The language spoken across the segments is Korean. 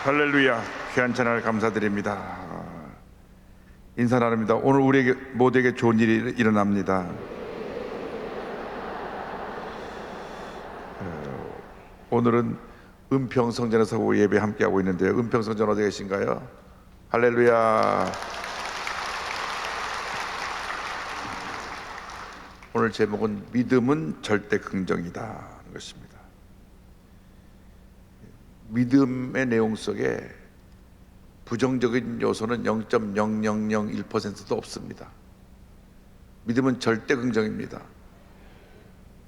할렐루야. 귀한 찬양을 감사드립니다. 인사 나눕니다. 오늘 우리에게 모두에게 좋은 일이 일어납니다. 오늘은 은평성전에서 예배 함께하고 있는데요. 은평성전 어디 계신가요? 할렐루야. 오늘 제목은 믿음은 절대 긍정이다 하는 것입니다. 믿음의 내용 속에 부정적인 요소는 0.0001%도 없습니다. 믿음은 절대 긍정입니다.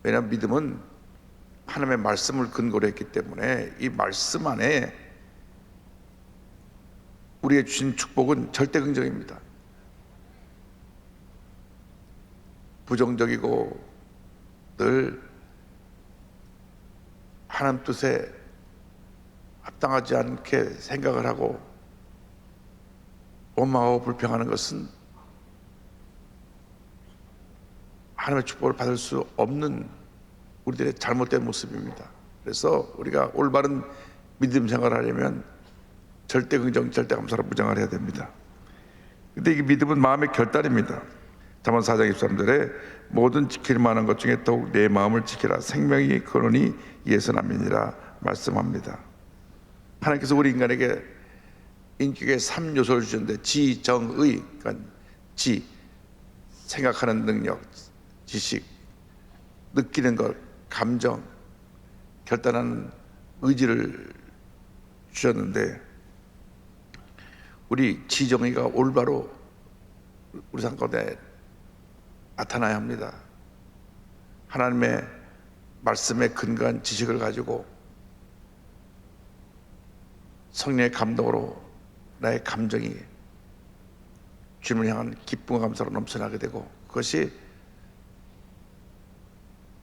왜냐하면 믿음은 하나님의 말씀을 근거로 했기 때문에 이 말씀 안에 우리의 주신 축복은 절대 긍정입니다. 부정적이고 늘 하나님 뜻에 합당하지 않게 생각을 하고 원망하고 불평하는 것은 하나님의 축복을 받을 수 없는 우리들의 잘못된 모습입니다. 그래서 우리가 올바른 믿음 생활을 하려면 절대 긍정, 절대 감사로 무장을 해야 됩니다. 근데 이 믿음은 마음의 결단입니다. 잠언 4장 23절에 모든 지킬 만한 것 중에 더욱 내 마음을 지키라. 생명이 근원이 이에서 남이니라 말씀합니다. 하나님께서 우리 인간에게 인격의 3요소를 주셨는데 지, 정, 의. 그러니까 지, 생각하는 능력, 지식, 느끼는 것, 감정, 결단하는 의지를 주셨는데 우리 지정의가 올바로 우리 삶 가운데 나타나야 합니다. 하나님의 말씀에 근거한 지식을 가지고 성령의 감동으로 나의 감정이 주님을 향한 기쁨과 감사로 넘쳐나게 되고 그것이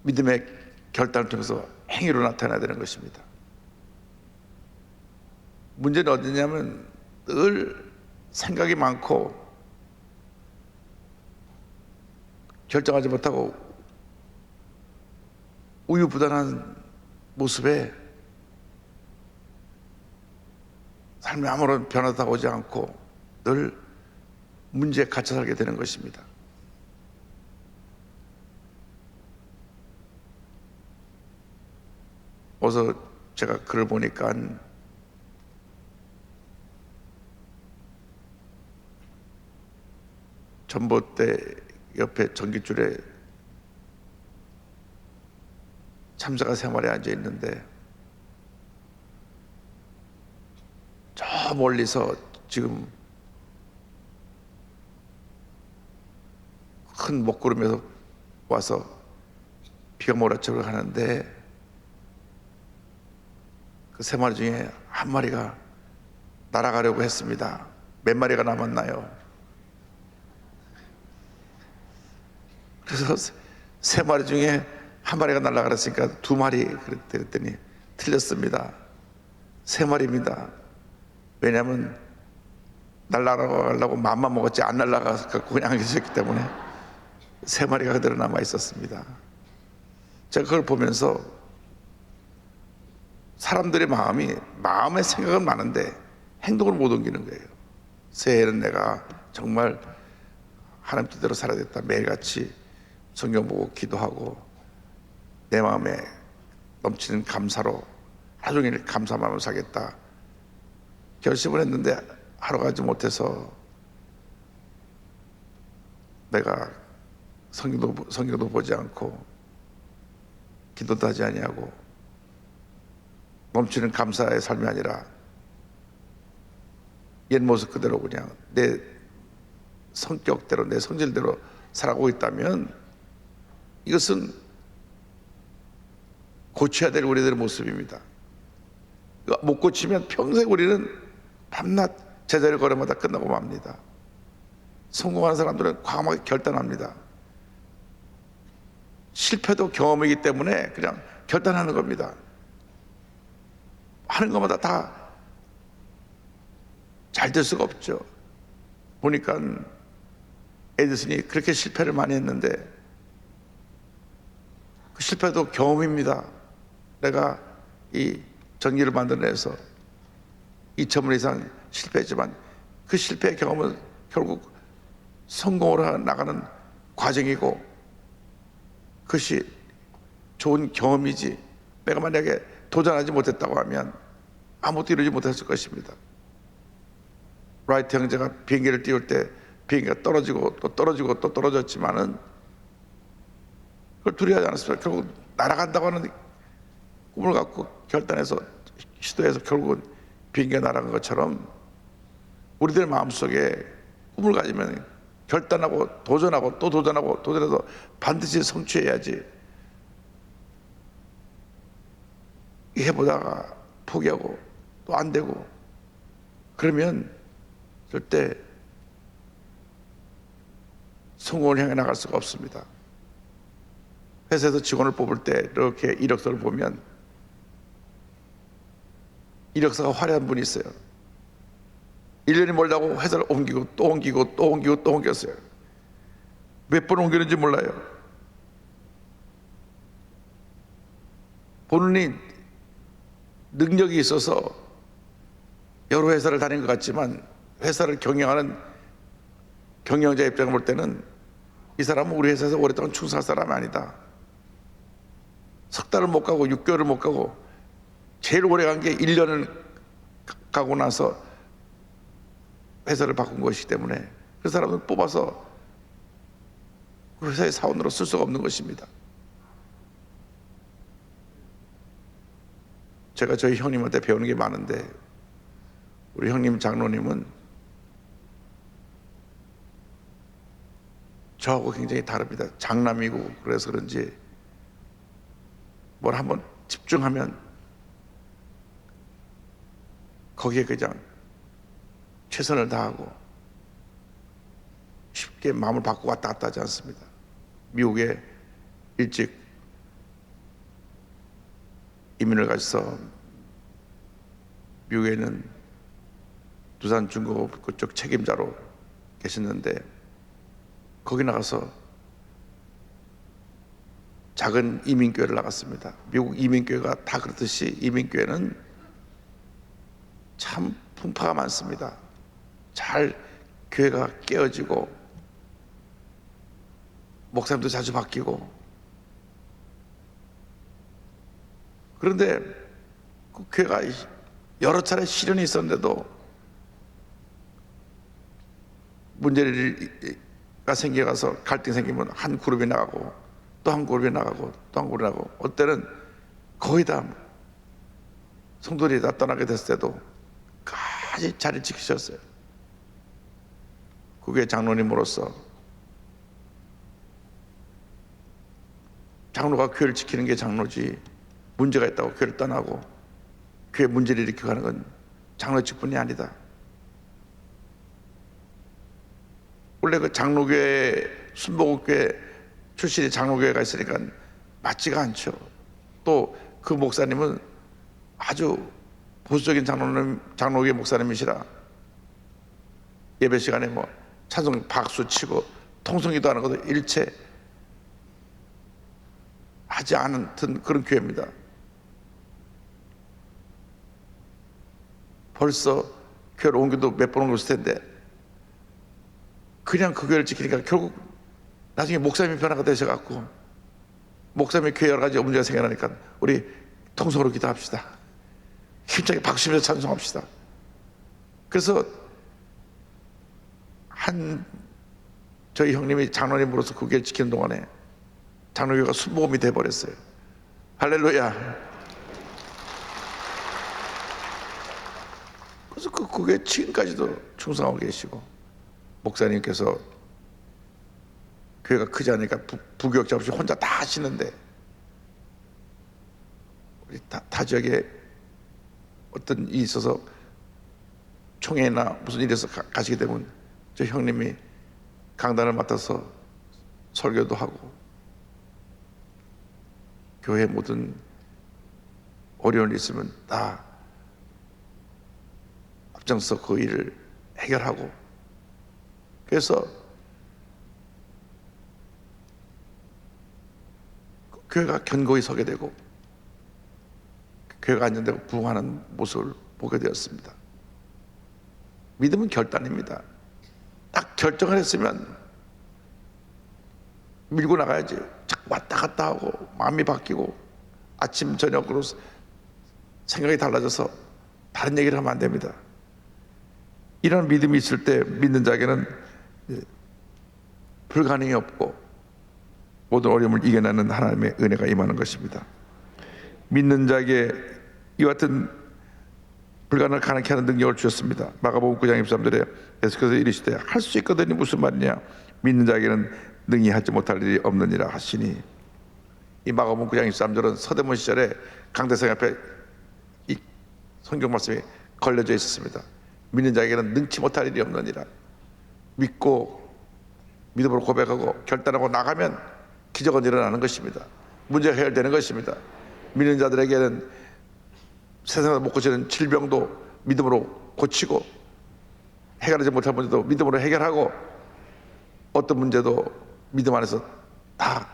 믿음의 결단을 통해서 행위로 나타나야 되는 것입니다. 문제는 어디냐면 늘 생각이 많고 결정하지 못하고 우유부단한 모습에 삶에 아무런 변화도 오지 않고 늘 문제에 갇혀 살게 되는 것입니다. 어서 제가 글을 보니까 전봇대 옆에 전깃줄에 참새가 3마리 앉아 있는데 저 멀리서 지금 큰 먹구름에서 와서 비가 몰아치고 가는데 그 3마리 중에 한 마리가 날아가려고 했습니다. 몇 마리가 남았나요? 그래서 3마리 중에 한 마리가 날아가랬으니까 2마리 그랬더니 틀렸습니다. 3마리입니다. 왜냐하면 날아가려고 마음만 먹었지 안 날아가서 그냥 계셨기 때문에 3마리가 그대로 남아 있었습니다. 제가 그걸 보면서 사람들의 마음의 생각은 많은데 행동을 못 옮기는 거예요. 새해에는 내가 정말 하나님 뜻대로 살아야겠다. 매일같이 성경 보고 기도하고 내 마음에 넘치는 감사로 하루 종일 감사 마음으로 살겠다. 결심을 했는데 하루 가지 못해서 내가 성경도 보지 않고 기도도 하지 아니하고 넘치는 감사의 삶이 아니라 옛 모습 그대로 그냥 내 성격대로 내 성질대로 살아가고 있다면 이것은 고쳐야 될 우리들의 모습입니다. 못 고치면 평생 우리는 밤낮 제자리 걸음마다 끝나고 맙니다. 성공하는 사람들은 과감하게 결단합니다. 실패도 경험이기 때문에 그냥 결단하는 겁니다. 하는 것마다 다 잘 될 수가 없죠. 보니까 에디슨이 그렇게 실패를 많이 했는데 그 실패도 경험입니다. 내가 이 전기를 만들어내서 2,000번 이상 실패했지만 그 실패의 경험은 결국 성공으로 나가는 과정이고 그것이 좋은 경험이지, 내가 만약에 도전하지 못했다고 하면 아무것도 이루지 못했을 것입니다. 라이트 형제가 비행기를 띄울 때 비행기가 떨어지고 또 떨어지고 또 떨어졌지만은 그걸 두려워하지 않았습니다. 결국 날아간다고 하는 꿈을 갖고 결단해서 시도해서 결국은 비행기가 날아간 것처럼 우리들 마음속에 꿈을 가지면 결단하고 도전하고 또 도전하고 도전해서 반드시 성취해야지, 해보다가 포기하고 또 안 되고 그러면 절대 성공을 향해 나갈 수가 없습니다. 회사에서 직원을 뽑을 때 이렇게 이력서를 보면 이력서가 화려한 분이 있어요. 1년이 멀다고 회사를 옮기고 또 옮기고 또 옮기고 또 옮겼어요. 몇 번 옮기는지 몰라요. 본인이 능력이 있어서 여러 회사를 다닌 것 같지만 회사를 경영하는 경영자 입장을 볼 때는 이 사람은 우리 회사에서 오랫동안 충성할 사람이 아니다. 석 달을 못 가고 6개월을 못 가고 제일 오래 간 게 1년을 가고 나서 회사를 바꾼 것이기 때문에 그 사람은 뽑아서 그 회사의 사원으로 쓸 수가 없는 것입니다. 제가 저희 형님한테 배우는 게 많은데 우리 형님 장로님은 저하고 굉장히 다릅니다. 장남이고 그래서 그런지 뭘 한번 집중하면 거기에 그냥 최선을 다하고 쉽게 마음을 바꾸고 왔다 갔다 하지 않습니다. 미국에 일찍 이민을 가서 미국에 있는 두산 중공업 그쪽 책임자로 계셨는데 거기 나가서 작은 이민교회를 나갔습니다. 미국 이민교회가 다 그렇듯이 이민교회는 참 풍파가 많습니다. 잘 교회가 깨어지고 목사님도 자주 바뀌고 그런데 그 교회가 여러 차례 시련이 있었는데도 문제가 생겨가서 갈등이 생기면 한 그룹이 나가고 또 한 그룹이 나가고 또 한 그룹이 나가고 어떨 때는 거의 다 성도들이 다 떠나게 됐을 때도 까지 자리 지키셨어요. 그게 장로님으로서 장로가 교회를 지키는 게 장로지 문제가 있다고 교회를 떠나고 교회 문제를 일으키고 하는 건 장로 직분이 아니다. 원래 그 장로교회 순복음교회 출신의 장로교회가 있으니까 맞지가 않죠. 또 그 목사님은 아주 보수적인 장로교회 목사님이시라 예배 시간에 뭐 찬송 박수 치고 통성기도 하는 것도 일체 하지 않은 그런 교회입니다. 벌써 교회를 옮겨도 몇 번 옮겼을 텐데 그냥 그 교회를 지키니까 결국 나중에 목사님이 변화가 되셔갖고 목사님의 교회 여러 가지 문제가 생겨나니까 우리 통성으로 기도합시다. 힘차게 박수치면서 찬송합시다. 그래서 저희 형님이 장로님으로서 그 교회를 지키는 동안에 장로교회가 순복음이 돼버렸어요. 할렐루야. 그래서 그 교회 지금까지도 충성하고 계시고 목사님께서 교회가 크지 않으니까 부교역자 없이 혼자 다 하시는데 우리 타 지역에 어떤 일이 있어서 총회나 무슨 일에서 가시게 되면 저 형님이 강단을 맡아서 설교도 하고 교회 모든 어려움이 있으면 다 앞장서 그 일을 해결하고 그래서 교회가 견고히 서게 되고 교회가 안정되고 부흥하는 모습을 보게 되었습니다. 믿음은 결단입니다. 딱 결정을 했으면 밀고 나가야지. 자꾸 왔다 갔다 하고 마음이 바뀌고 아침 저녁으로 생각이 달라져서 다른 얘기를 하면 안 됩니다. 이런 믿음이 있을 때 믿는 자에게는 불가능이 없고 모든 어려움을 이겨내는 하나님의 은혜가 임하는 것입니다. 믿는 자에게 이와 같은 불가능을 가능케 하는 능력을 주셨습니다. 마가복음 9장 23절에 예수께서 이르시되 할 수 있거든이 무슨 말이냐, 믿는 자에게는 능히 하지 못할 일이 없느니라 하시니, 이 마가복음 9장 23절은 서대문 시절에 강대상 앞에 이 성경 말씀이 걸려져 있었습니다. 믿는 자에게는 능치 못할 일이 없느니라. 믿고 믿음으로 고백하고 결단하고 나가면 기적은 일어나는 것입니다. 문제가 해결되는 것입니다. 믿는 자들에게는 세상에서 못 고치는 질병도 믿음으로 고치고, 해결하지 못할 문제도 믿음으로 해결하고, 어떤 문제도 믿음 안에서 다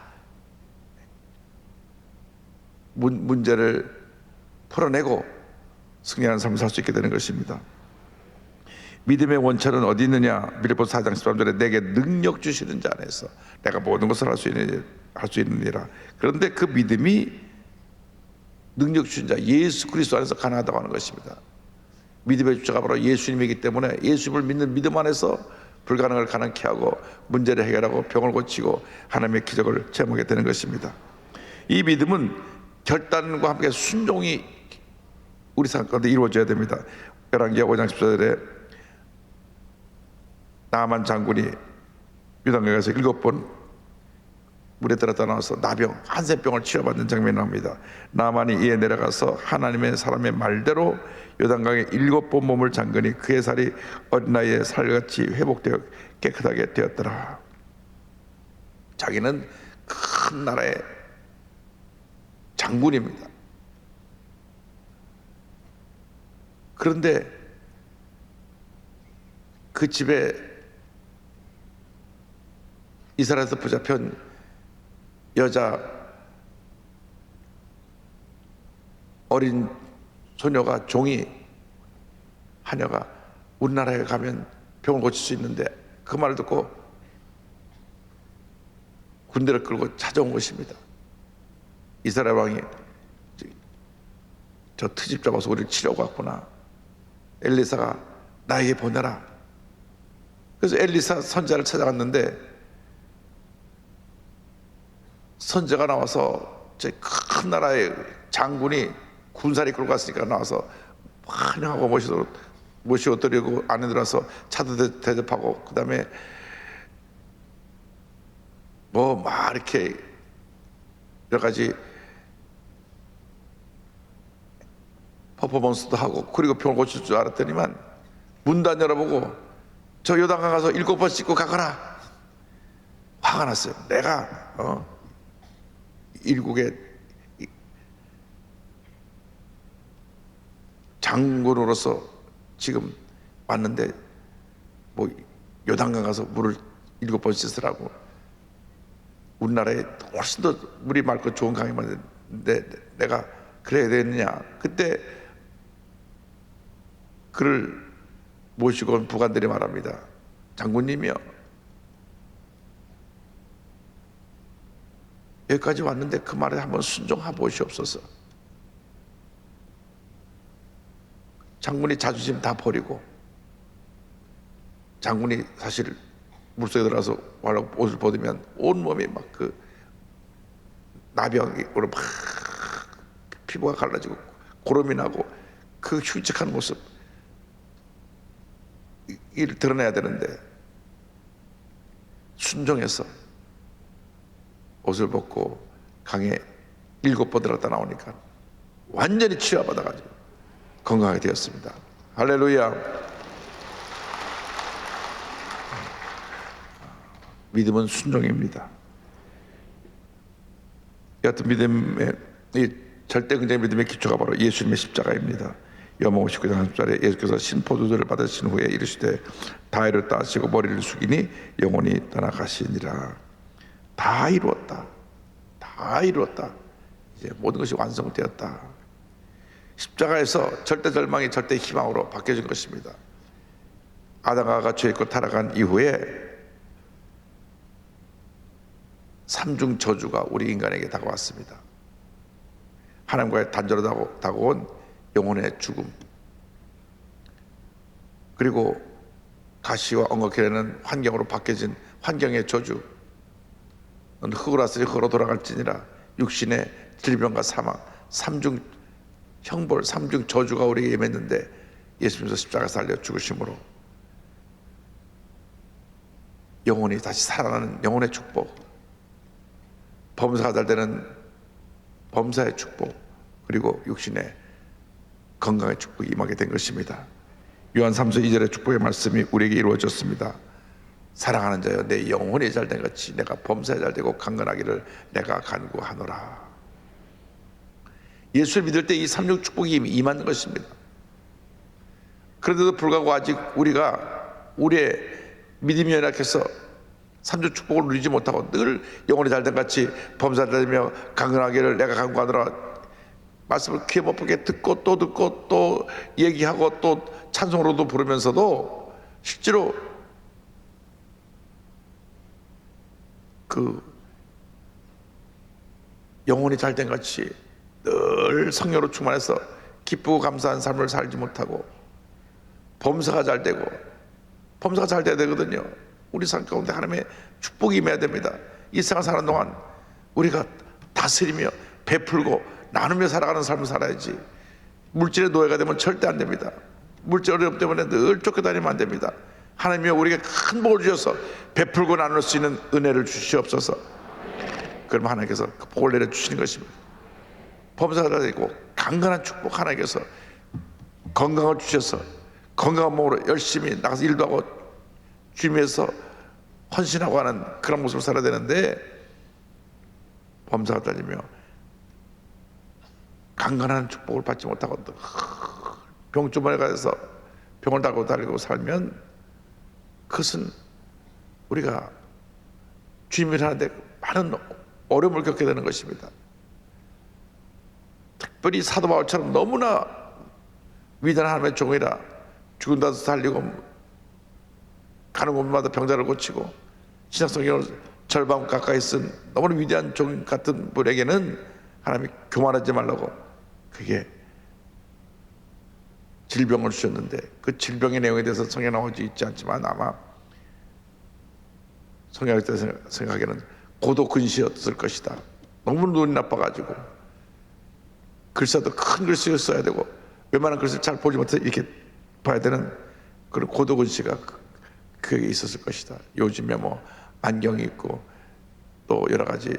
문제를 풀어내고 승리하는 삶을 살 수 있게 되는 것입니다. 믿음의 원천은 어디 있느냐? 빌립보서 4장 13절에 내게 능력 주시는 자 안에서 내가 모든 것을 할 수 있느니라. 그런데 그 믿음이 능력 주신 자 예수 그리스도 안에서 가능하다고 하는 것입니다. 믿음의 주체가 바로 예수님이기 때문에 예수님을 믿는 믿음 안에서 불가능을 가능케 하고 문제를 해결하고 병을 고치고 하나님의 기적을 체험하게 되는 것입니다. 이 믿음은 결단과 함께 순종이 우리 삶 가운데 이루어져야 됩니다. 열왕기하 5장 14절에 나만 장군이 유다강에 가서 7번 물에 들었다 나와서 나병 한센병을 치료받는 장면이 나옵니다. 나만이 이에 내려가서 하나님의 사람의 말대로 요단강에 7번 몸을 잠그니 그의 살이 어린 나이에 살같이 회복되어 깨끗하게 되었더라. 자기는 큰 나라의 장군입니다. 그런데 그 집에 이스라엘에서 붙잡힌 여자 어린 소녀가 종이 하녀가 우리나라에 가면 병을 고칠 수 있는데, 그 말을 듣고 군대를 끌고 찾아온 것입니다. 이스라엘 왕이 저 트집 잡아서 우리를 치려고 왔구나. 엘리사가 나에게 보내라. 그래서 엘리사 선지자를 찾아갔는데 선지자가 나와서 제 큰 나라의 장군이 군사를 끌고 갔으니까 나와서 환영하고 모시고 드리고 안에 들어서 차도 대접하고, 그 다음에 뭐 막 이렇게 여러 가지 퍼포먼스도 하고, 그리고 병을 고칠 줄 알았더니만 문도 안 열어보고 저 요단강 가서 7번 씻고 가거라. 화가 났어요. 내가 일국의 장군으로서 지금 왔는데 뭐 요단강 가서 물을 7번 씻으라고. 우리나라에 훨씬 더 물이 맑고 좋은 강이 많은데 내가 그래야 되느냐. 그때 그를 모시고 온 부관들이 말합니다. 장군님이요, 여기까지 왔는데 그 말에 한번 순종해 보시옵소서. 장군이 자존심 다 버리고, 장군이 사실 물속에 들어가서 옷을 벗으면 온몸이 막 그 나병으로 막 피부가 갈라지고 고름이 나고 그 흉측한 모습, 이를 드러내야 되는데 순종해서 옷을 벗고 강에 7번 들어갔다 나오니까 완전히 치유받아가지고 건강하게 되었습니다. 할렐루야. 믿음은 순종입니다. 여하튼 믿음의 이 절대긍정의 믿음의 기초가 바로 예수님의 십자가입니다. 요한복음 19장 30절에 예수께서 신포도주를 받으신 후에 이르시되 다 이뤘다 하시고 머리를 숙이니 영혼이 떠나가시니라. 다 이루었다. 다 이루었다. 이제 모든 것이 완성되었다. 십자가에서 절대 절망이 절대 희망으로 바뀌어진 것입니다. 아담과 죄 있고 타락한 이후에 삼중 저주가 우리 인간에게 다가왔습니다. 하나님과의 단절로 다가온 영혼의 죽음, 그리고 가시와 엉겅퀴라는 환경으로 바뀌어진 환경의 저주. 넌 흙으로 왔으니 흙으로 돌아갈지니라. 육신의 질병과 사망, 삼중 형벌, 삼중 저주가 우리에게 임했는데 예수님께서 십자가에서 달려 죽으심으로 영혼이 다시 살아나는 영혼의 축복, 범사가 잘 되는 범사의 축복, 그리고 육신의 건강의 축복이 임하게 된 것입니다. 요한 3서 2절의 축복의 말씀이 우리에게 이루어졌습니다. 사랑하는 자여, 내 영혼이 잘된 같이 내가 범사에 잘되고 강건하기를 내가 간구하노라. 예수를 믿을 때 이 삼중 축복이 임하는 것입니다. 그런데도 불구하고 아직 우리가 우리의 믿음이 연약해서 삼중 축복을 누리지 못하고 늘 영혼이 잘된 같이 범사에 잘되며 강건하기를 내가 간구하노라 말씀을 귀에 못 박게 듣고 또 얘기하고 또 찬송으로도 부르면서도 실제로 그 영혼이 잘된 같이 늘 성령으로 충만해서 기쁘고 감사한 삶을 살지 못하고 범사가 잘 되고, 범사가 잘 돼야 되거든요. 우리 삶 가운데 하나님의 축복이 임해야 됩니다. 이 세상 사는 동안 우리가 다스리며 베풀고 나누며 살아가는 삶을 살아야지. 물질의 노예가 되면 절대 안 됩니다. 물질 어려움 때문에 늘 쫓겨다니면 안 됩니다. 하나님이 우리에게 큰 복을 주셔서 베풀고 나눌 수 있는 은혜를 주시옵소서. 그러면 하나님께서 그 복을 내려주시는 것입니다. 범사가 되고 강건한 축복, 하나님께서 건강을 주셔서 건강한 몸으로 열심히 나가서 일도 하고 주님에서 헌신하고 하는 그런 모습을 살아야 되는데, 범사가 달리며 강건한 축복을 받지 못하고 병주머니에 가서 병을 달고 달리고 살면 그것은 우리가 주님을 하는데 많은 어려움을 겪게 되는 것입니다. 특별히 사도 바울처럼 너무나 위대한 하나님의 종이라 죽은 데서 살리고 가는 곳마다 병자를 고치고 신약성경을 절반 가까이 쓴 너무나 위대한 종 같은 분에게는 하나님이 교만하지 말라고 그게 질병을 주셨는데, 그 질병의 내용에 대해서 성경에 나오지 있지 않지만 아마 성경에 대해서 생각하기에는 고도근시였을 것이다. 너무 눈이 나빠가지고 글쎄도 큰 글씨를 써야 되고 웬만한 글씨를 잘 보지 못해 이렇게 봐야 되는 그런 고도근시가 그게 있었을 것이다. 요즘에 뭐 안경이 있고 또 여러 가지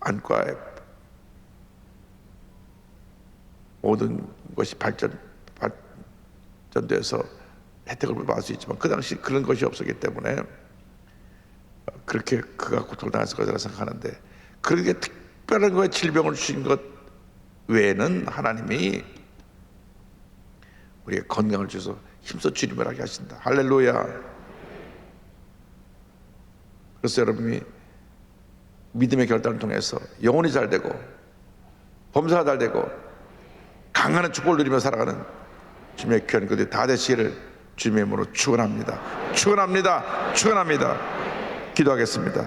안과에 모든 것이 발전돼서 혜택을 받을 수 있지만 그 당시 그런 것이 없었기 때문에 그렇게 그가 고통을 당했을 거라고 생각하는데, 그렇게 특별한 거에 질병을 주신 것 외에는 하나님이 우리에게 건강을 주셔서 힘써 주님을 하게 하신다. 할렐루야. 그래서 여러분이 믿음의 결단을 통해서 영혼이 잘 되고 범사가 잘 되고 강한한 축복을 누리며 살아가는 주님의 귀한 그들이 다 되시기를 주님의 이름으로 축원합니다. 축원합니다. 축원합니다. 기도하겠습니다.